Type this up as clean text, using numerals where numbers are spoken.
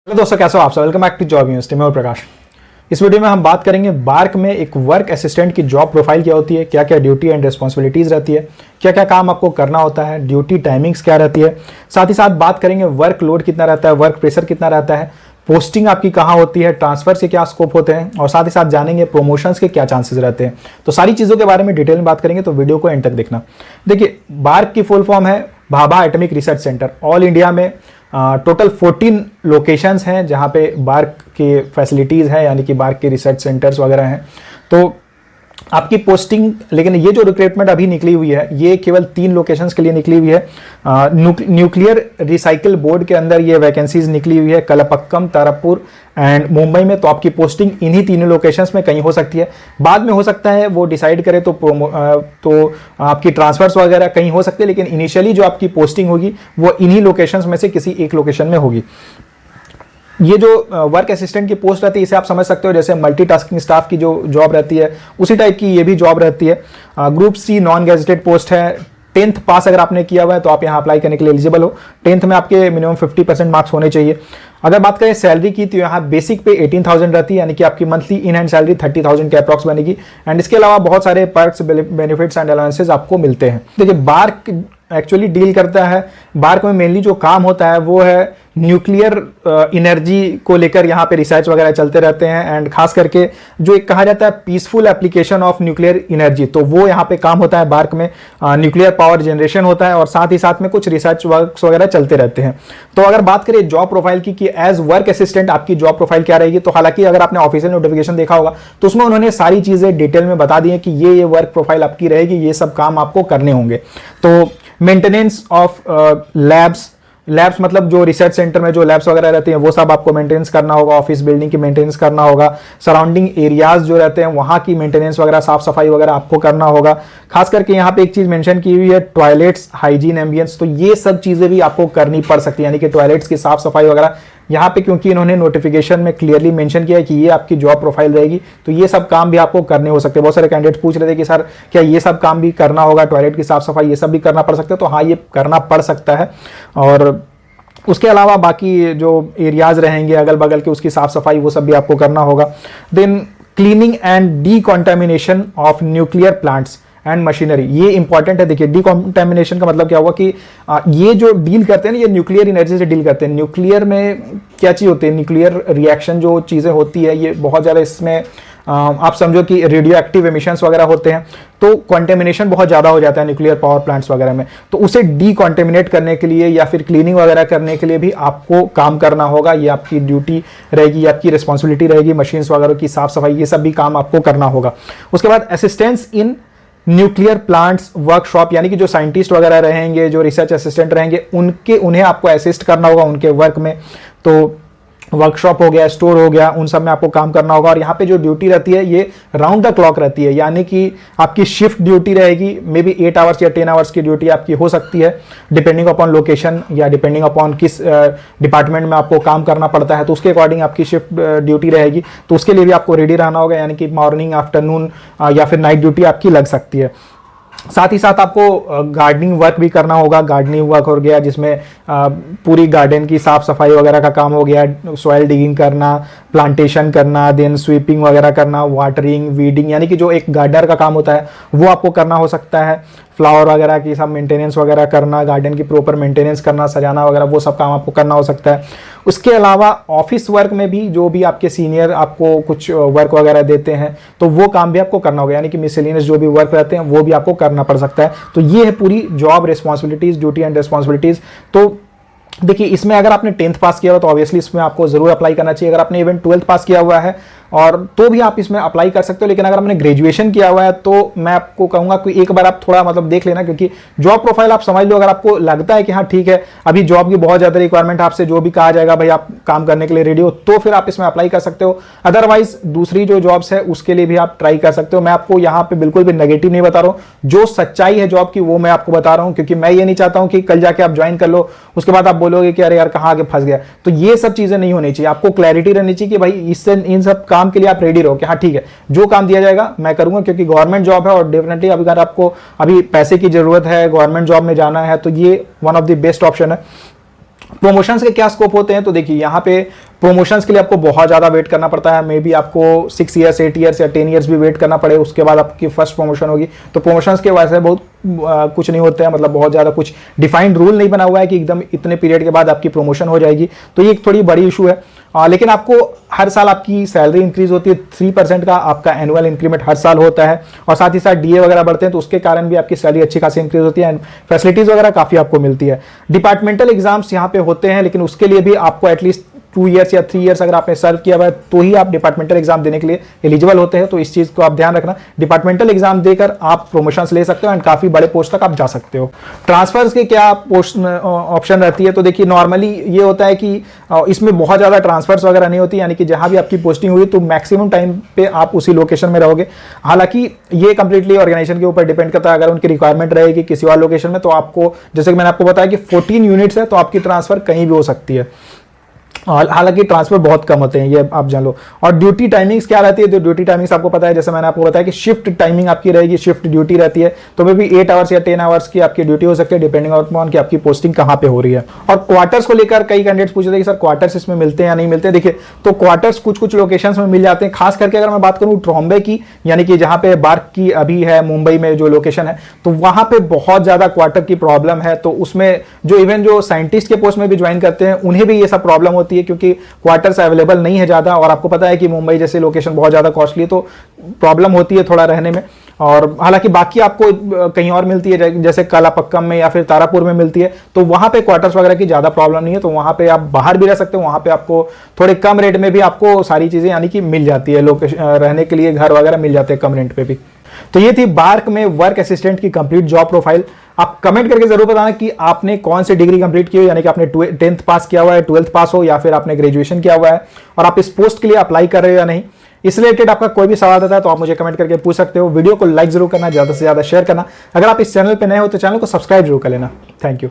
Hello दोस्तों, कैसे हो आप सब। Welcome back to job university में। और प्रकाश, इस वीडियो में हम बात करेंगे बार्क में एक वर्क असिस्टेंट की जॉब प्रोफाइल क्या होती है, क्या क्या ड्यूटी एंड रिस्पॉन्सिबिलिटीज रहती है, क्या क्या काम आपको करना होता है, ड्यूटी टाइमिंग्स क्या रहती है। साथ ही साथ बात करेंगे वर्क लोड कितना रहता है, वर्क प्रेशर कितना रहता है, पोस्टिंग आपकी कहाँ होती है, ट्रांसफर से क्या स्कोप होते हैं, और साथ ही साथ जानेंगे प्रमोशंस के क्या चांसेस रहते हैं। तो सारी चीज़ों के बारे में डिटेल में बात करेंगे, तो वीडियो को एंड तक देखना। देखिए, बार्क की फुल फॉर्म है Bhabha atomic research centre. All India में टोटल 14 लोकेशंस हैं जहाँ पे बार्क के फैसिलिटीज़ हैं, यानी कि बार्क के रिसर्च सेंटर्स वगैरह हैं। तो आपकी पोस्टिंग, लेकिन ये जो रिक्रूटमेंट अभी निकली हुई है ये केवल 3 लोकेशंस के लिए निकली हुई है। न्यूक्लियर रिसाइकिल बोर्ड के अंदर ये वैकेंसीज निकली हुई है, कलपक्कम, तारापुर एंड मुंबई में। तो आपकी पोस्टिंग इन्हीं तीनों लोकेशंस में कहीं हो सकती है। बाद में हो सकता है वो डिसाइड करे तो आपकी ट्रांसफर्स वगैरह कहीं हो सकते हैं, लेकिन इनिशियली जो आपकी पोस्टिंग होगी वो इन्हीं लोकेशंस में से किसी एक लोकेशन में होगी। ये जो वर्क असिस्टेंट की पोस्ट रहती है इसे आप समझ सकते हो जैसे मल्टीटास्किंग स्टाफ की जो जॉब रहती है उसी टाइप की ये भी जॉब रहती है। Group C non gazetted post है। 10th पास अगर आपने किया हुआ है तो आप यहाँ अप्लाई करने के लिए एलिजिबल हो। 10th में आपके मिनिमम 50% मार्क्स होने चाहिए। अगर बात करें सैलरी की तो यहाँ बेसिक पे 18,000 रहती है, यानी कि आपकी मंथली इन हैंड सैलरी 30,000 के अप्रॉक्स बनेगी। एंड इसके अलावा बहुत सारे पर्क्स, बेनिफिट्स एंड अलाउंसेस आपको मिलते हैं। देखिए, बार्क एक्चुअली डील करता है, बार्क में मेनली जो काम होता है वो है न्यूक्लियर एनर्जी को लेकर यहाँ पे रिसर्च वगैरह चलते रहते हैं। एंड खास करके जो एक कहा जाता है peaceful application of nuclear energy, तो वो यहाँ पे काम होता है बार्क में। न्यूक्लियर पावर जनरेशन होता है और साथ ही साथ में कुछ रिसर्च वर्क्स वगैरह चलते रहते हैं। तो अगर बात करें जॉब प्रोफाइल की कि एज वर्क असिस्टेंट आपकी जॉब प्रोफाइल क्या रहेगी, तो हालांकि अगर आपने ऑफिशियल नोटिफिकेशन देखा होगा तो उसमें उन्होंने सारी चीजें डिटेल में बता दी है कि ये वर्क प्रोफाइल आपकी रहेगी, ये सब काम आपको करने होंगे। तो मेंटेनेंस ऑफ लैब्स मतलब जो रिसर्च सेंटर में जो लैब्स वगैरह रहते हैं वो सब आपको मेंटेनेंस करना होगा। ऑफिस बिल्डिंग की मेंटेनेंस करना होगा। सराउंडिंग एरियाज जो रहते हैं वहाँ की मेंटेनेंस वगैरह, साफ सफाई वगैरह आपको करना होगा। खास करके यहाँ पे एक चीज मेंशन की हुई है टॉयलेट्स, हाइजीन, एम्बियंस, तो ये सब चीजें भी आपको करनी पड़ सकती है, यानी कि टॉयलेट्स की साफ सफाई वगैरह यहाँ पे, क्योंकि इन्होंने नोटिफिकेशन में क्लियरली मेंशन किया है कि ये आपकी जॉब प्रोफाइल रहेगी, तो ये सब काम भी आपको करने हो सकते हैं। बहुत सारे कैंडिडेट पूछ रहे थे कि सर क्या ये सब काम भी करना होगा, टॉयलेट की साफ सफाई ये सब भी करना पड़ सकता है, तो हाँ, ये करना पड़ सकता है। और उसके अलावा बाकी जो एरियाज रहेंगे अगल बगल के उसकी साफ सफाई वो सब भी आपको करना होगा। Then cleaning and decontamination of nuclear plants and machinery, ये इंपॉर्टेंट है। देखिए, डीकॉन्टामिनेशन का मतलब क्या हुआ कि ये जो डील करते हैं ना, ये न्यूक्लियर एनर्जी से डील करते हैं। न्यूक्लियर में क्या चीज़ होती है, न्यूक्लियर रिएक्शन जो चीज़ें होती है ये बहुत ज़्यादा, इसमें आप समझो कि रेडियो एक्टिव एमिशंस वगैरह होते हैं, तो कॉन्टेमिनेशन बहुत ज़्यादा हो जाता है न्यूक्लियर पावर प्लांट्स वगैरह में। तो उसे डीकॉन्टेमिनेट करने के लिए या फिर क्लीनिंग वगैरह करने के लिए भी आपको काम करना होगा। ये आपकी ड्यूटी रहेगी, आपकी रिस्पॉन्सिबिलिटी रहेगी। मशीन्स वगैरह की साफ सफाई ये सब भी काम आपको करना होगा। उसके बाद assistance in nuclear plants workshop, यानी कि जो साइंटिस्ट वगैरह रहेंगे, जो रिसर्च असिस्टेंट रहेंगे, उन्हें आपको असिस्ट करना होगा उनके वर्क में। तो वर्कशॉप हो गया, स्टोर हो गया, उन सब में आपको काम करना होगा। और यहाँ पे जो ड्यूटी रहती है ये राउंड द क्लॉक रहती है, यानी कि आपकी शिफ्ट ड्यूटी रहेगी। मे बी 8 आवर्स या 10 आवर्स की ड्यूटी आपकी हो सकती है, डिपेंडिंग अपॉन लोकेशन या डिपेंडिंग अपॉन किस डिपार्टमेंट में आपको काम करना पड़ता है, तो उसके अकॉर्डिंग आपकी शिफ्ट ड्यूटी रहेगी। तो उसके लिए भी आपको रेडी रहना होगा, यानी कि मॉर्निंग, आफ्टरनून या फिर नाइट ड्यूटी आपकी लग सकती है। साथ ही साथ आपको गार्डनिंग वर्क भी करना होगा। गार्डनिंग वर्क हो गया जिसमें पूरी गार्डन की साफ सफाई वगैरह का काम हो गया, सॉइल डिगिंग करना, प्लांटेशन करना, देन स्वीपिंग वगैरह करना, वाटरिंग, वीडिंग, यानी कि जो एक गार्डनर का काम होता है वो आपको करना हो सकता है। फ्लावर वगैरह की सब मेंटेनेंस वगैरह करना, गार्डन की प्रॉपर मेंटेनेंस करना, सजाना वगैरह, वो सब काम आपको करना हो सकता है। उसके अलावा ऑफिस वर्क में भी जो भी आपके सीनियर आपको कुछ वर्क वगैरह देते हैं तो वो काम भी आपको करना होगा, यानी कि मिसलेनियस जो भी वर्क रहते हैं वो भी आपको करना पड़ सकता है। तो ये है पूरी job responsibilities, duty and responsibilities. तो देखिए, इसमें अगर आपने 10th पास किया हुआ तो ऑब्वियसली इसमें आपको जरूर अप्लाई करना चाहिए। अगर आपने इवन 12th पास किया हुआ है और तो भी आप इसमें अप्लाई कर सकते हो, लेकिन अगर आपने ग्रेजुएशन किया हुआ है तो मैं आपको कहूंगा कि एक बार आप थोड़ा मतलब देख लेना, क्योंकि जॉब प्रोफाइल आप समझ लो। अगर आपको लगता है कि हाँ ठीक है, अभी जॉब की बहुत ज्यादा रिक्वायरमेंट, आपसे जो भी कहा जाएगा भाई आप काम करने के लिए रेडी हो, तो फिर आप इसमें अप्लाई कर सकते हो। अदरवाइज दूसरी जो जॉब्स है उसके लिए भी आप ट्राई कर सकते हो। मैं आपको यहाँ पे बिल्कुल भी नेगेटिव नहीं बता रहा हूँ, जो सच्चाई है जॉब की वो मैं आपको बता रहा हूँ, क्योंकि मैं ये नहीं चाहता हूँ कि कल जाके आप ज्वाइन कर लो उसके बाद आप बोलोगे कि अरे यार कहाँ आगे फंस गया। तो ये सब चीजें नहीं होनी चाहिए। आपको क्लैरिटी रहनी चाहिए कि भाई इससे इन सब काम के लिए आप रेडी रहो कि हाँ ठीक है, जो काम दिया जाएगा मैं करूंगा, क्योंकि गवर्नमेंट जॉब है। और डेफिनेटली अगर आपको अभी पैसे की जरूरत है, गवर्नमेंट जॉब में जाना है, तो ये one of the best option है। प्रमोशंस के क्या स्कोप होते हैं, तो देखिए यहाँ पे प्रमोशंस के लिए आपको बहुत ज़्यादा वेट करना पड़ता है। मे बी आपको 6 ईयर्स 8 ईयर्स या 10 ईयर्स भी वेट करना पड़े, उसके बाद आपकी फर्स्ट प्रमोशन होगी। तो प्रमोशंस के वजह से बहुत कुछ नहीं होता है, मतलब बहुत ज़्यादा कुछ डिफाइंड रूल नहीं बना हुआ है कि एकदम इतने पीरियड के बाद आपकी प्रमोशन हो जाएगी। तो ये एक थोड़ी बड़ी इशू है। लेकिन आपको हर साल आपकी सैलरी इंक्रीज होती है, 3% का आपका एनुअल इंक्रीमेंट हर साल होता है, और साथ ही साथ डीए वगैरह बढ़ते हैं, तो उसके कारण भी आपकी सैलरी अच्छी खासी इंक्रीज होती है एंड फैसिलिटीज वगैरह काफ़ी आपको मिलती है। डिपार्टमेंटल एग्जाम्स यहाँ पे होते हैं, लेकिन उसके लिए भी आपको एटलीस्ट 2 ईयर्स या 3 ईयर्स अगर आपने सर्व किया हुआ है तो ही आप डिपार्टमेंटल एग्जाम देने के लिए एलिजिबल होते हैं। तो इस चीज़ को आप ध्यान रखना, डिपार्टमेंटल एग्जाम देकर आप प्रमोशंस ले सकते हो एंड काफ़ी बड़े पोस्ट तक आप जा सकते हो। ट्रांसफर्स के क्या पोस्ट ऑप्शन रहती है, तो देखिए नॉर्मली ये होता है कि इसमें बहुत ज़्यादा ट्रांसफर्स वगैरह नहीं होती, यानी कि जहाँ भी आपकी पोस्टिंग हुई तो मैक्सिमम टाइम पे आप उसी लोकेशन में रहोगे। हालांकि ये कंप्लीटली ऑर्गेनाइजेशन के ऊपर डिपेंड करता है, अगर उनकी रिक्वायरमेंट रहेगी किसी और लोकेशन में तो आपको, जैसे कि मैंने आपको बताया कि 14 यूनिट्स है तो आपकी ट्रांसफर कहीं भी हो सकती है। हालांकि ट्रांसफर बहुत कम होते हैं, ये आप जान लो। और ड्यूटी टाइमिंग्स क्या रहती है, तो ड्यूटी टाइमिंग्स आपको पता है, जैसे मैंने आपको बताया कि शिफ्ट टाइमिंग आपकी रहेगी, शिफ्ट ड्यूटी रहती है, तो मे भी 8 आवर्स या 10 आवर्स की आपकी ड्यूटी हो सकती है, डिपेंडिंग ऑन कि आपकी पोस्टिंग कहाँ पे हो रही है। और क्वार्टर्स को लेकर कई कैंडिडेट्स पूछ रहे थे कि सर क्वार्टर्स इसमें मिलते हैं या नहीं मिलते। देखिए तो क्वार्टर्स कुछ कुछ लोकेशंस में मिल जाते हैं, खास करके अगर मैं बात करूँ ट्रॉम्बे की, यानी कि जहाँ पे बार्क की अभी है मुंबई में जो लोकेशन है, तो वहाँ पे बहुत ज़्यादा क्वार्टर की प्रॉब्लम है। तो उसमें जो इवन जो साइंटिस्ट के पोस्ट में भी ज्वाइन करते हैं उन्हें भी ये सब प्रॉब्लम होती है, क्योंकि क्वार्टर्स अवेलेबल नहीं है ज़्यादा, और आपको पता है कि मुंबई जैसे लोकेशन बहुत ज़्यादा कॉस्टली, तो प्रॉब्लम होती है थोड़ा रहने में। और हालांकि बाकी आपको कहीं और मिलती है, जैसे कालापक्कम में या फिर तारापुर में मिलती है, तो वहाँ पे क्वार्टर्स वगैरह की ज़्यादा प्रॉब्लम नहीं है, तो वहाँ पे आप बाहर भी रह सकते हो, वहाँ पे आपको थोड़े कम रेट में भी आपको सारी चीज़ें यानी कि मिल जाती है, लोकेशन रहने के लिए घर वगैरह मिल जाते हैं कम रेंट पे भी। तो ये थी बार्क में वर्क असिस्टेंट की कंप्लीट जॉब प्रोफाइल। आप कमेंट करके जरूर बताना कि आपने कौन सी डिग्री कंप्लीट की हो, यानी कि आपने 10th पास किया हुआ है, 12th पास हो, या फिर आपने ग्रेजुएशन किया हुआ है, और आप इस पोस्ट के लिए अप्लाई कर रहे हो या नहीं। इस रिलेटेड आपका कोई भी सवाल आता है तो आप मुझे कमेंट करके पूछ सकते हो। वीडियो को लाइक जरूर करना, ज्यादा से ज्यादा शेयर करना। अगर आप इस चैनल पर नए हो तो चैनल को सब्सक्राइब जरूर कर लेना। Thank you.